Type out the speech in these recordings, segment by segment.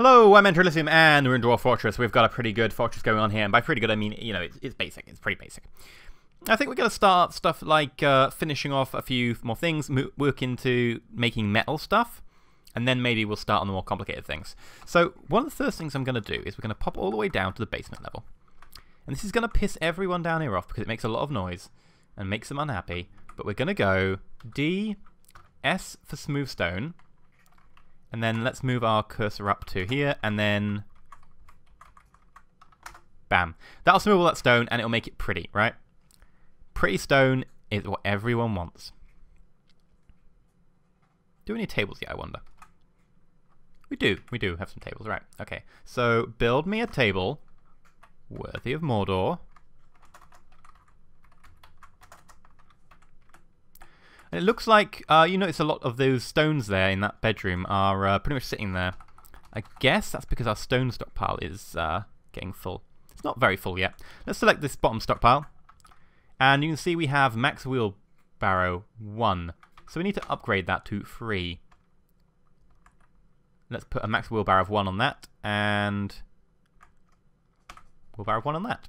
Hello, I'm EnterElysium, and we're in Dwarf Fortress. We've got a pretty good fortress going on here, and by pretty good I mean, you know, it's basic. It's pretty basic. I think we're going to start stuff like finishing off a few more things, work into making metal stuff, and then maybe we'll start on the more complicated things. So one of the first things I'm going to do is we're going to pop all the way down to the basement level. And this is going to piss everyone down here off because it makes a lot of noise and makes them unhappy. But we're going to go D, S for smooth stone. And then let's move our cursor up to here, and then bam. That'll smooth all that stone, and it'll make it pretty, right? Pretty stone is what everyone wants. Do we need tables yet, I wonder? We do have some tables, right. Okay, so build me a table worthy of Mordor. And it looks like, you notice a lot of those stones there in that bedroom are pretty much sitting there. I guess that's because our stone stockpile is getting full. It's not very full yet. Let's select this bottom stockpile. And you can see we have max wheelbarrow 1. So we need to upgrade that to 3. Let's put a max wheelbarrow of 1 on that, and wheelbarrow of 1 on that.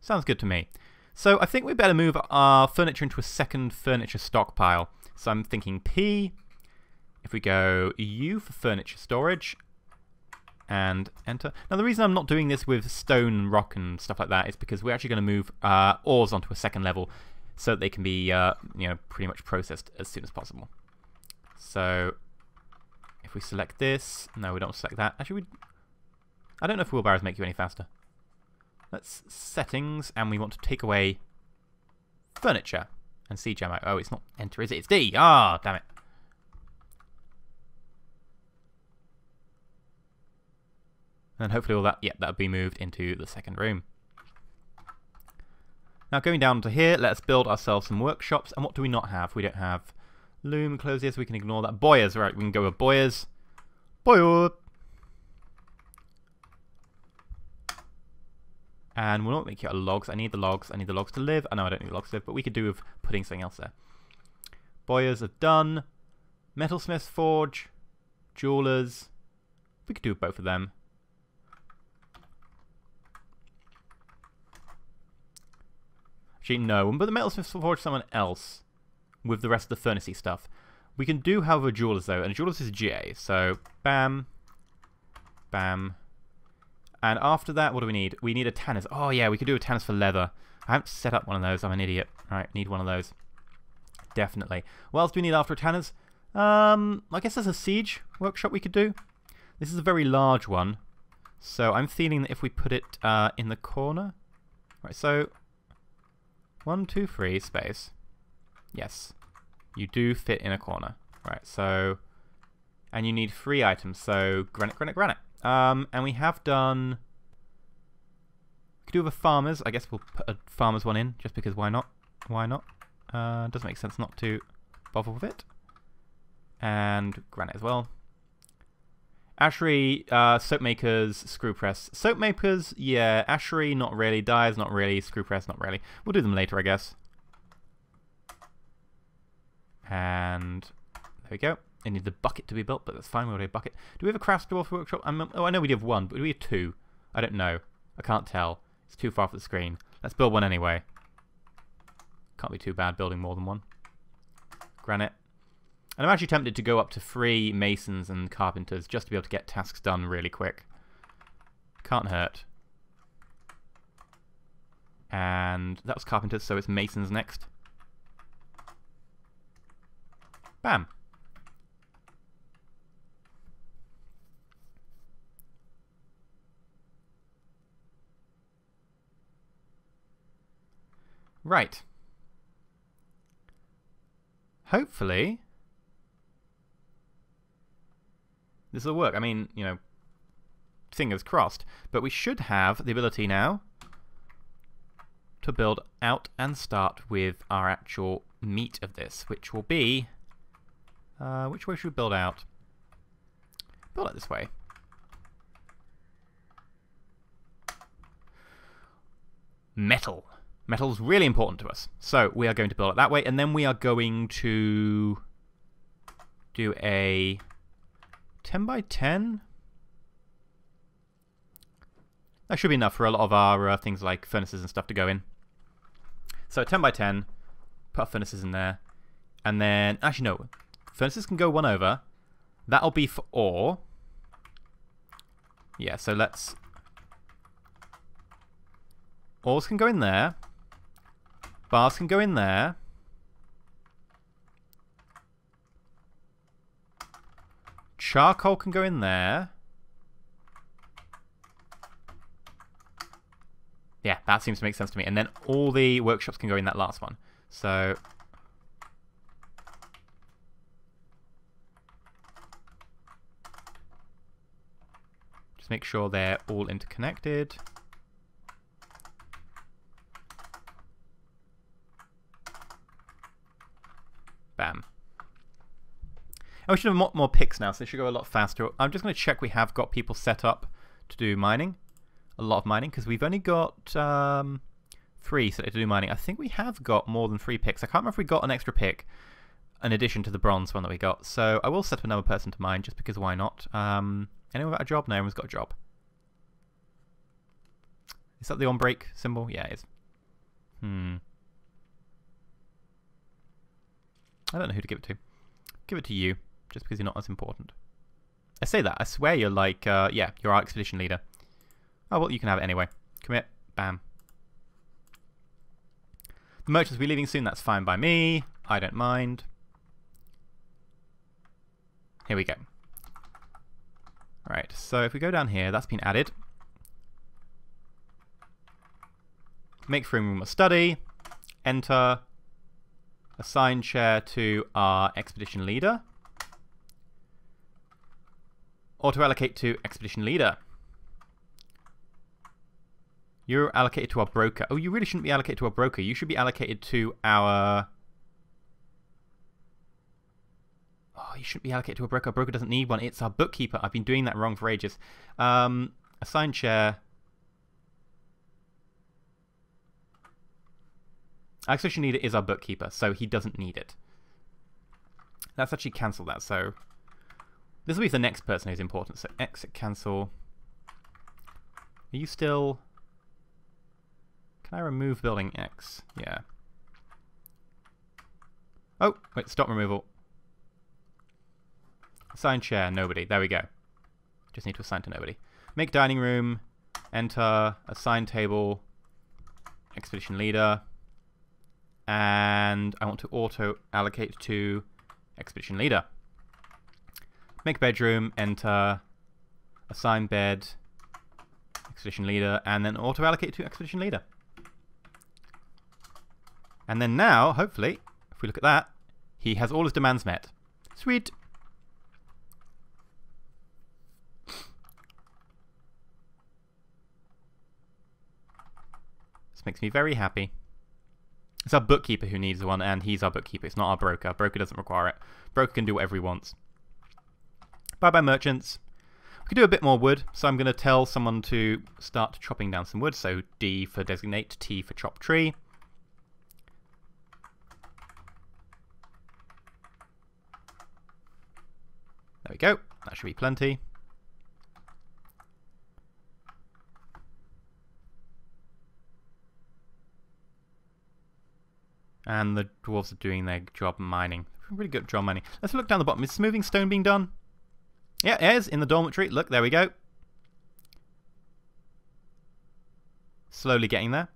Sounds good to me. So I think we better move our furniture into a second furniture stockpile. So I'm thinking P, if we go U for furniture storage, and enter. Now the reason I'm not doing this with stone and rock and stuff like that is because we're actually going to move ores onto a second level so that they can be you know, pretty much processed as soon as possible. So if we select this, no, we don't select that. Actually, I don't know if wheelbarrows make you any faster. Let's settings, and we want to take away furniture and siege ammo. Oh, it's not enter, is it? It's D. Ah, damn it. And hopefully all that, yeah, that'll be moved into the second room. Now going down to here, let's build ourselves some workshops. And what do we not have? We don't have loom closes, we can ignore that. Boyers, right, we can go with boyers. Boyer. And we'll not make it out of logs. I need the logs. I need the logs to live. I know I don't need the logs to live, but we could do with putting something else there. Boyers are done. Metalsmith's forge. Jewelers. We could do both of them. Actually, no. We'll put the Metalsmith's forge someone else with the rest of the furnacey stuff. We can do, however, jewelers though, and jewelers is J. So, bam, bam. And after that, what do we need? We need a tanners. Oh yeah, we could do a tanners for leather. I haven't set up one of those. I'm an idiot. Alright, need one of those. Definitely. What else do we need after a tanners? I guess there's a siege workshop we could do. This is a very large one. So I'm feeling that if we put it in the corner. Right, so 1, 2, 3 space. Yes. You do fit in a corner. Right, so, and you need 3 items. So granite, granite, granite. And we have done, we could do with a farmers. I guess we'll put a farmers one in, just because why not? Why not? Doesn't make sense not to bother with it. And granite as well. Ashery, soap makers, screw press. Soap makers, yeah. Ashery, not really. Dyers, not really. Screw press, not really. We'll do them later, I guess. And there we go. I need the bucket to be built, but that's fine. We already have a bucket. Do we have a craft dwarf workshop? Oh, I know we have one, but do we have 2? I don't know. I can't tell. It's too far from the screen. Let's build one anyway. Can't be too bad building more than one. Granite. And I'm actually tempted to go up to 3 masons and carpenters just to be able to get tasks done really quick. Can't hurt. And that was carpenters, so it's masons next. Bam. Right. Hopefully this will work. I mean, you know, fingers crossed. But we should have the ability now to build out and start with our actual meat of this, which will be... which way should we build out? Build it this way. Metal. Metal's really important to us. So we are going to build it that way, and then we are going to do a 10 by 10? That should be enough for a lot of our things like furnaces and stuff to go in. So 10 by 10, put our furnaces in there. And then, actually no, furnaces can go one over. That'll be for ore. Yeah, so let's... Ores can go in there. Bars can go in there. Charcoal can go in there. Yeah, that seems to make sense to me. And then all the workshops can go in that last one. So... just make sure they're all interconnected. Bam. And we should have more picks now, so they should go a lot faster. I'm just going to check we have got people set up to do mining. A lot of mining, because we've only got 3 set to do mining. I think we have got more than 3 picks. I can't remember if we got an extra pick in addition to the bronze one that we got. So I will set up another person to mine, just because why not? Anyone got a job? No, everyone's got a job. Is that the on-break symbol? Yeah, it is. I don't know who to give it to. Give it to you, just because you're not as important. I say that. I swear you're like, yeah, you're our expedition leader. Oh, well, you can have it anyway. Commit. Bam. The merchants will be leaving soon. That's fine by me. I don't mind. Here we go. Right, so if we go down here, that's been added. Make room of study. Enter. Assign chair to our expedition leader. Auto-allocate to expedition leader. You're allocated to our broker. Oh, you really shouldn't be allocated to our broker. You should be allocated to our... oh, you shouldn't be allocated to a broker. Our broker doesn't need one. It's our bookkeeper. I've been doing that wrong for ages. Assign chair. Our expedition leader is our bookkeeper, so he doesn't need it. Let's actually cancel that. So this will be the next person who's important. So exit, cancel. Are you still... can I remove building X? Yeah. Oh, wait, stop removal. Assign chair, nobody. There we go. Just need to assign to nobody. Make dining room, enter, assign table, expedition leader, and I want to auto allocate to expedition leader. Make bedroom, enter, assign bed, expedition leader, and then auto allocate to expedition leader. And then now, hopefully, if we look at that, he has all his demands met. Sweet. This makes me very happy. It's our bookkeeper who needs one, and he's our bookkeeper. It's not our broker. Our broker doesn't require it. Broker can do whatever he wants. Bye-bye, merchants. We could do a bit more wood, so I'm going to tell someone to start chopping down some wood. So D for designate, T for chop tree. There we go. That should be plenty. And the dwarves are doing their job mining. Really good job mining. Let's look down the bottom. Is smoothing stone being done? Yeah, it is. In the dormitory. Look, there we go. Slowly getting there.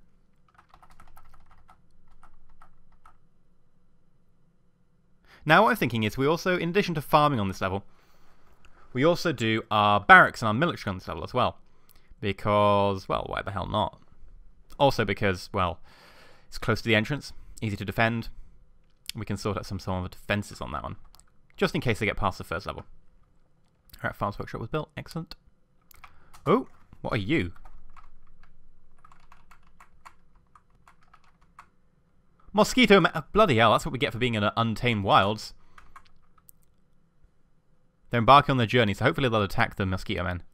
Now what I'm thinking is we also, in addition to farming on this level, we also do our barracks and our military on this level as well. Because, well, why the hell not? Also because, well, it's close to the entrance. Easy to defend. We can sort out some of the defenses on that one. Just in case they get past the first level. Alright, Farms Workshop was built. Excellent. Oh, what are you? Mosquito man. Oh, bloody hell, that's what we get for being in untamed wilds. They're embarking on their journey, so hopefully they'll attack the mosquito men.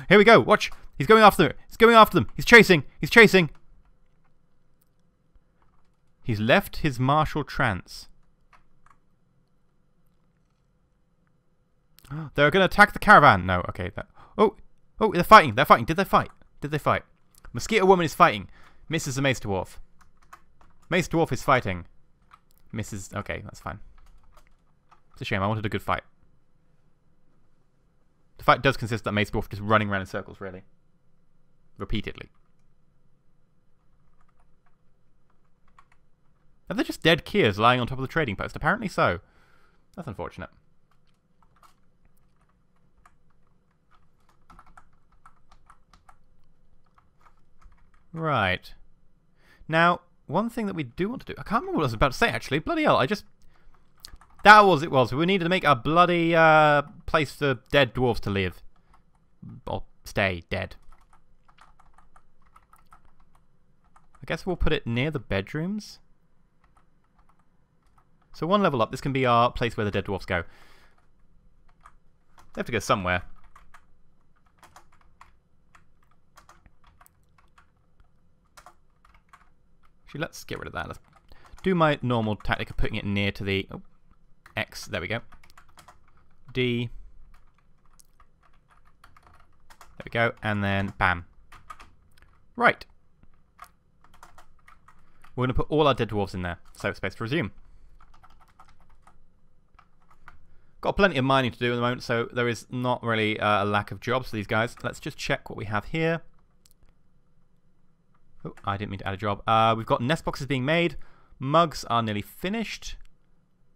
Here we go, watch! He's going after them! He's going after them! He's chasing! He's chasing! He's left his martial trance. They're going to attack the caravan. No, okay. Oh, they're fighting. They're fighting. Did they fight? Did they fight? Mosquito Woman is fighting. Misses the Mace Dwarf. Mace Dwarf is fighting. Misses. Okay, that's fine. It's a shame. I wanted a good fight. The fight does consist of that Mace Dwarf just running around in circles, really. Repeatedly. Are they just dead Kias lying on top of the trading post? Apparently so. That's unfortunate. Right. Now, one thing that we do want to do... I can't remember what I was about to say, actually. Bloody hell, I just... That was it was. We needed to make a bloody place for dead dwarves to live. Or stay dead. I guess we'll put it near the bedrooms. So one level up, this can be our place where the dead dwarfs go. They have to go somewhere. Actually, let's get rid of that. Let's do my normal tactic of putting it near to the... Oh, X, there we go. D. There we go, and then bam. Right. We're going to put all our dead dwarves in there. So space to resume. Got plenty of mining to do at the moment, so there is not really a lack of jobs for these guys. Let's just check what we have here. Oh, I didn't mean to add a job. We've got nest boxes being made. Mugs are nearly finished.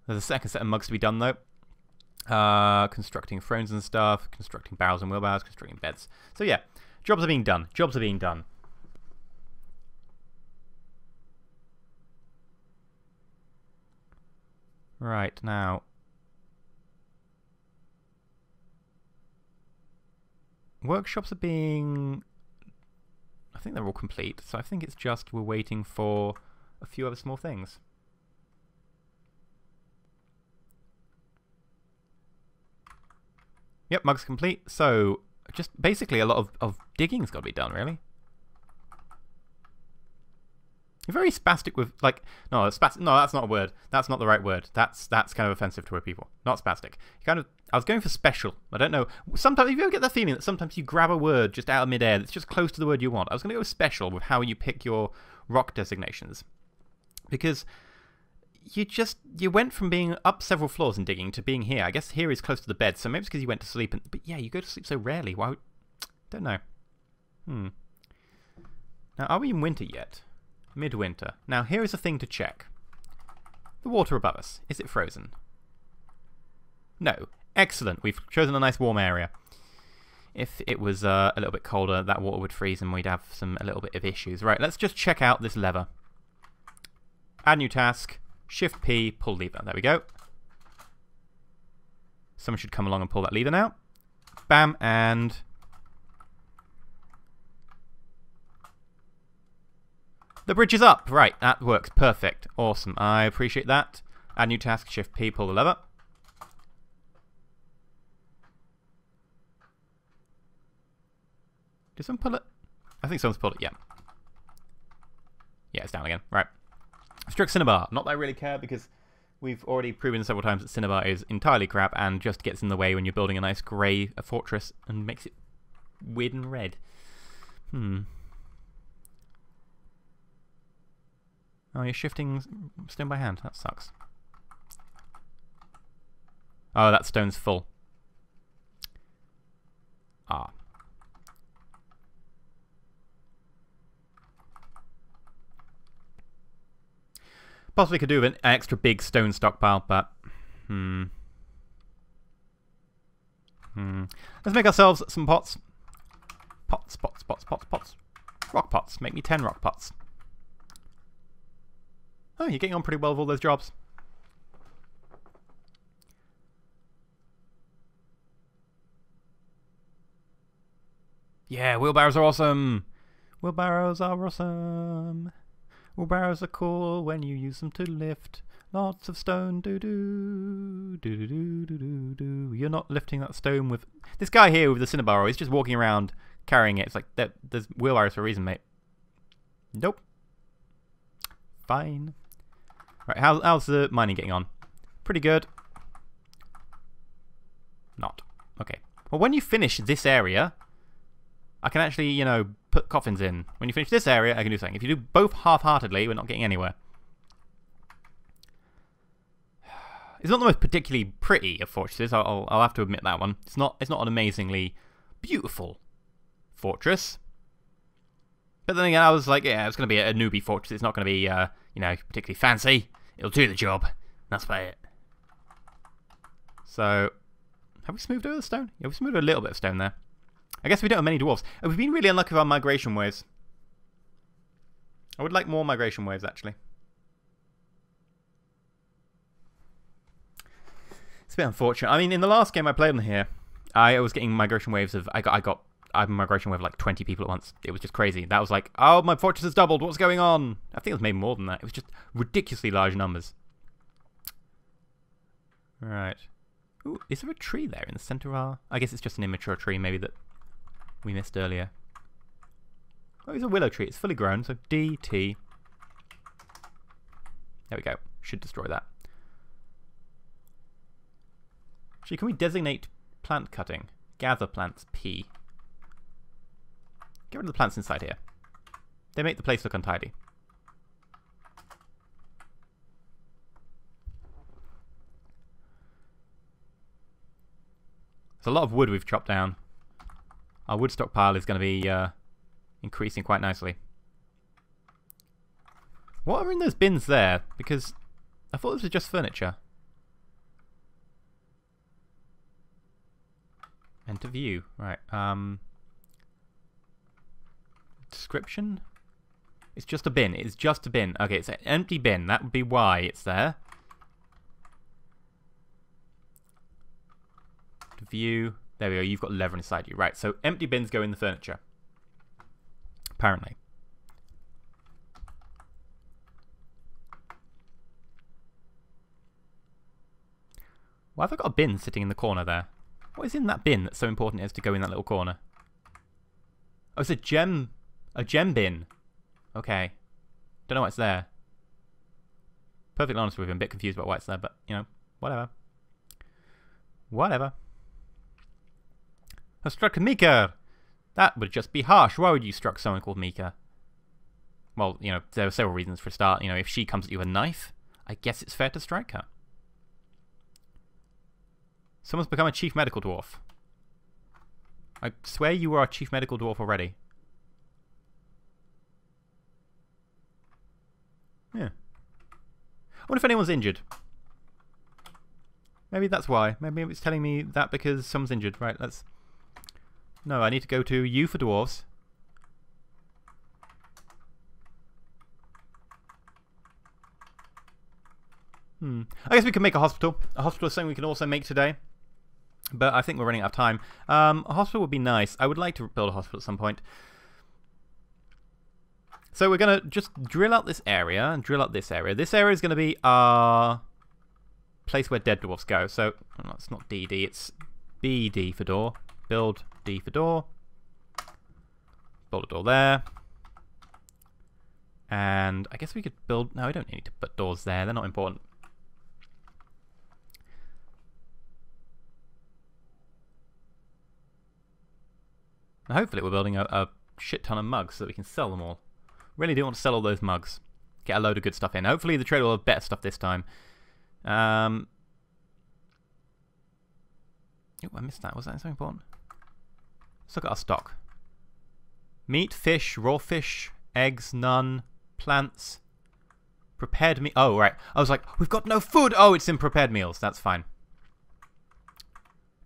There's a second set of mugs to be done, though. Constructing thrones and stuff. Constructing barrels and wheelbarrows. Constructing beds. So, yeah. Jobs are being done. Jobs are being done. Right, now... Workshops are being... I think they're all complete. So I think it's just we're waiting for a few other small things. Yep, mug's complete. So, just basically a lot of digging's got to be done, really. You're very spastic with, like... No, no, that's not a word. That's not the right word. That's kind of offensive to people. Not spastic. You kind of... I was going for special. I don't know. Sometimes, you ever get that feeling that sometimes you grab a word just out of midair that's just close to the word you want? I was going to go special with how you pick your rock designations. Because... You went from being up several floors and digging to being here. I guess here is close to the bed, so maybe it's because you went to sleep. But yeah, you go to sleep so rarely. Why? Don't know. Now, are we in winter yet? Midwinter. Now, here is a thing to check. The water above us. Is it frozen? No. Excellent. We've chosen a nice warm area. If it was a little bit colder, that water would freeze and we'd have a little bit of issues. Right, let's just check out this lever. Add new task. Shift P, pull lever. There we go. Someone should come along and pull that lever now. Bam, and... The bridge is up! Right, that works. Perfect. Awesome. I appreciate that. Add new task, Shift P, pull the lever. Did someone pull it? I think someone's pulled it, yeah. Yeah, it's down again. Right. Struck Cinnabar. Not that I really care, because we've already proven several times that Cinnabar is entirely crap and just gets in the way when you're building a nice grey fortress and makes it weird and red. Oh, you're shifting stone by hand. That sucks. Oh, that stone's full. Ah. Possibly could do with an extra big stone stockpile, but... Let's make ourselves some pots. Pots. Rock pots. Make me 10 rock pots. Oh, you're getting on pretty well with all those jobs. Yeah, wheelbarrows are awesome. Wheelbarrows are awesome. Wheelbarrows are cool when you use them to lift lots of stone. Do-do-do-do-do-do-do-do. You're not lifting that stone with... This guy here with the cinnabar, he's just walking around carrying it. It's like, there's wheelbarrows for a reason, mate. Nope. Fine. Right, how's the mining getting on? Pretty good. Not. Okay. Well, when you finish this area, I can actually, you know, put coffins in. When you finish this area, I can do something. If you do both half-heartedly, we're not getting anywhere. It's not the most particularly pretty of fortresses. I'll have to admit that one. It's not an amazingly beautiful fortress. But then again, I was like, yeah, it's going to be a newbie fortress. It's not going to be, you know, particularly fancy. It'll do the job. That's about it. So, have we smoothed over the stone? Yeah, we smoothed over a little bit of stone there. I guess we don't have many dwarves. We've been really unlucky with our migration waves. I would like more migration waves, actually. It's a bit unfortunate. I mean, in the last game I played on here, I was getting migration waves of... I had a migration wave of like 20 people at once. It was just crazy. That was like, oh, my fortress has doubled. What's going on? I think it was maybe more than that. It was just ridiculously large numbers. Right. Ooh, is there a tree there in the center of our... I guess it's just an immature tree maybe that we missed earlier. Oh, it's a willow tree. It's fully grown, so DT. There we go. Should destroy that. Actually, can we designate plant cutting? Gather plants, P. Get rid of the plants inside here. They make the place look untidy. There's a lot of wood we've chopped down. Our wood stockpile is going to be increasing quite nicely. What are in those bins there? Because I thought this was just furniture. Enter view. Right. Description? It's just a bin. It's just a bin. Okay, it's an empty bin. That would be why it's there. View. There we go. You've got leather inside you. Right, so empty bins go in the furniture. Apparently. Why have I got a bin sitting in the corner there? What is in that bin that's so important it has to go in that little corner? Oh, it's a gem bin. Okay. Don't know why it's there. Perfectly honest with you, I'm a bit confused about why it's there, but, you know, whatever. Whatever. I struck Mika! That would just be harsh. Why would you struck someone called Mika? Well, you know, there are several reasons for a start. You know, if she comes at you with a knife, I guess it's fair to strike her. Someone's become a chief medical dwarf. I swear you were a chief medical dwarf already. Yeah. I wonder if anyone's injured. Maybe that's why. Maybe it's telling me that because someone's injured. Right, let's... No, I need to go to U for dwarves. I guess we can make a hospital. A hospital is something we can also make today. But I think we're running out of time. A hospital would be nice. I would like to build a hospital at some point. So we're going to just drill out this area and drill out this area. This area is going to be our place where dead dwarfs go. So it's not DD, it's BD for door. Build D for door. Build a door there. And I guess we could build... No, we don't need to put doors there. They're not important. Now, hopefully we're building a shit ton of mugs so that we can sell them all. Really do want to sell all those mugs. Get a load of good stuff in. Hopefully the trader will have better stuff this time. Oh, I missed that. Was that so important? Let's look at our stock. Meat, fish, raw fish, eggs, none, plants, prepared meat. Oh, right. I was like, we've got no food. Oh, it's in prepared meals. That's fine.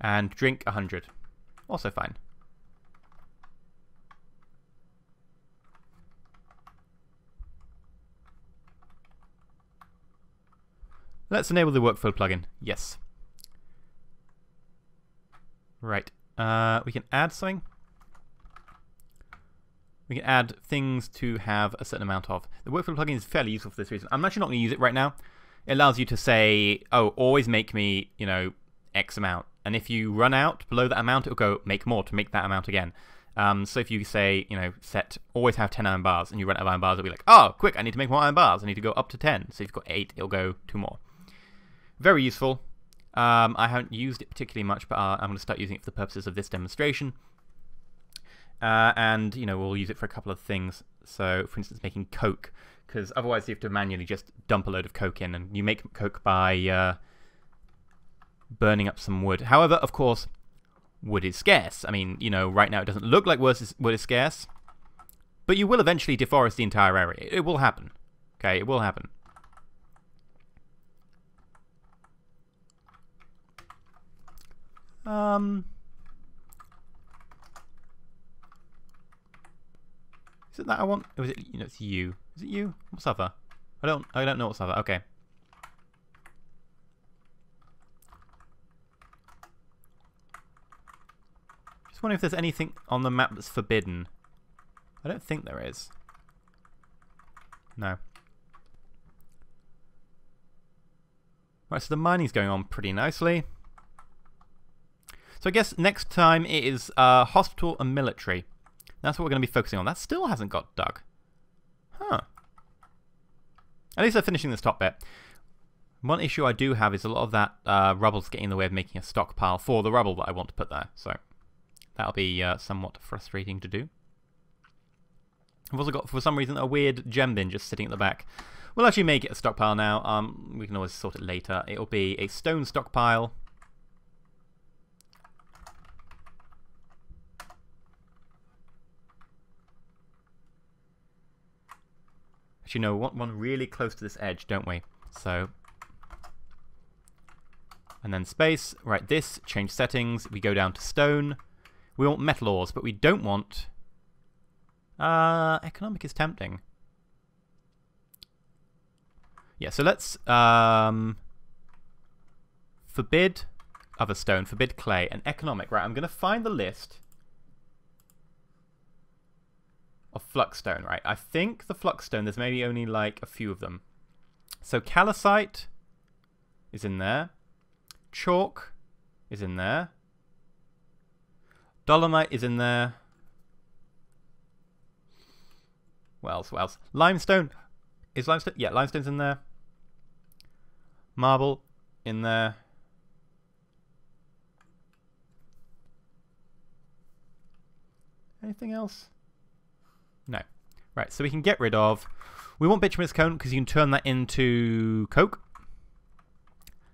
And drink 100. Also fine. Let's enable the workflow plugin. Yes. Right. We can add something. We can add things to have a certain amount of. The workflow plugin is fairly useful for this reason. I'm actually not going to use it right now. It allows you to say, oh, always make me, you know, X amount. And if you run out below that amount, it'll go make more to make that amount again. So if you say, you know, set always have 10 iron bars and you run out of iron bars, it'll be like, oh, quick, I need to make more iron bars. I need to go up to 10. So if you've got 8, it'll go 2 more. Very useful. I haven't used it particularly much, but I'm going to start using it for the purposes of this demonstration. And, you know, we'll use it for a couple of things. So, for instance, making coke, because otherwise you have to manually just dump a load of coke in, and you make coke by burning up some wood. However, of course, wood is scarce. I mean, you know, right now it doesn't look like wood is scarce, but you will eventually deforest the entire area. It will happen. Okay, it will happen. Is it that I want? Or is it, you know, it's you? Is it you? What's other? I don't know what's other. Okay. Just wondering if there's anything on the map that's forbidden. I don't think there is. No. Right, so the mining's going on pretty nicely. So I guess next time it is hospital and military. That's what we're going to be focusing on. That still hasn't got dug. Huh. At least they're finishing this top bit. One issue I do have is a lot of that rubble's getting in the way of making a stockpile for the rubble that I want to put there. So that'll be somewhat frustrating to do. I've also got, for some reason, a weird gem bin just sitting at the back. We'll actually make it a stockpile now. We can always sort it later. It'll be a stone stockpile. Actually, no, we want one really close to this edge, don't we? So, and then space, right, this, change settings, we go down to stone. We want metal ores, but we don't want... economic is tempting. Yeah, so let's forbid other stone, forbid clay, and economic. Right, I'm going to find the list of fluxstone, right? I think the fluxstone, there's maybe only like a few of them. So calcite is in there. Chalk is in there. Dolomite is in there. What else? What else? Limestone. Is limestone? Yeah, limestone's in there. Marble in there. Anything else? No. Right, so we can get rid of... We want bituminous cone because you can turn that into coke.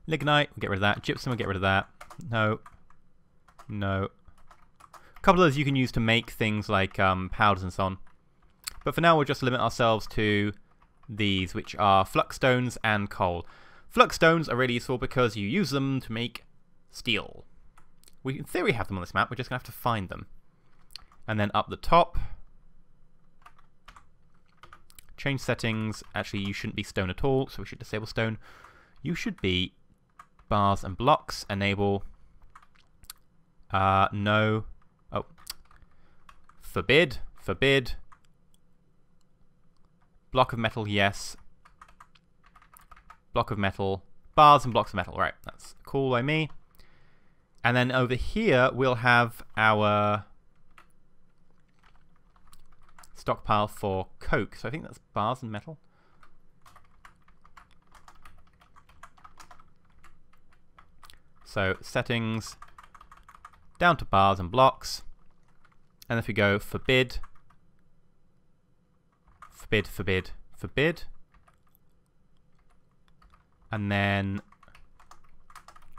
Lignite, we'll get rid of that. Gypsum, we'll get rid of that. No. No. A couple of those you can use to make things like powders and so on. But for now, we'll just limit ourselves to these, which are fluxstones and coal. Fluxstones are really useful because you use them to make steel. We, in theory, have them on this map. We're just going to have to find them. And then up the top... Change settings. Actually, you shouldn't be stone at all, so we should disable stone. You should be bars and blocks. Enable. No. Oh. Forbid. Forbid. Block of metal, yes. Block of metal. Bars and blocks of metal. Right, that's cool by me. And then over here, we'll have our... stockpile for coke. So I think that's bars and metal. So settings, down to bars and blocks. And if we go forbid, forbid, forbid, forbid. And then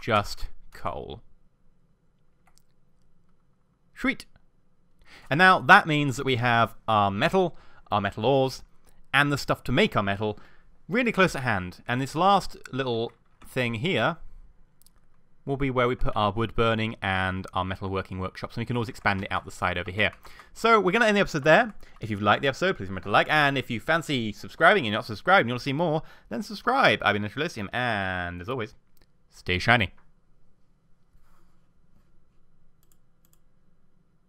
just coal. Sweet. And now that means that we have our metal ores, and the stuff to make our metal really close at hand. And this last little thing here will be where we put our wood burning and our metalworking workshops, and we can always expand it out the side over here. So we're going to end the episode there. If you've liked the episode, please remember to like, and if you fancy subscribing and you're not subscribed and you want to see more, then subscribe. I've been EnterElysium, and as always, stay shiny.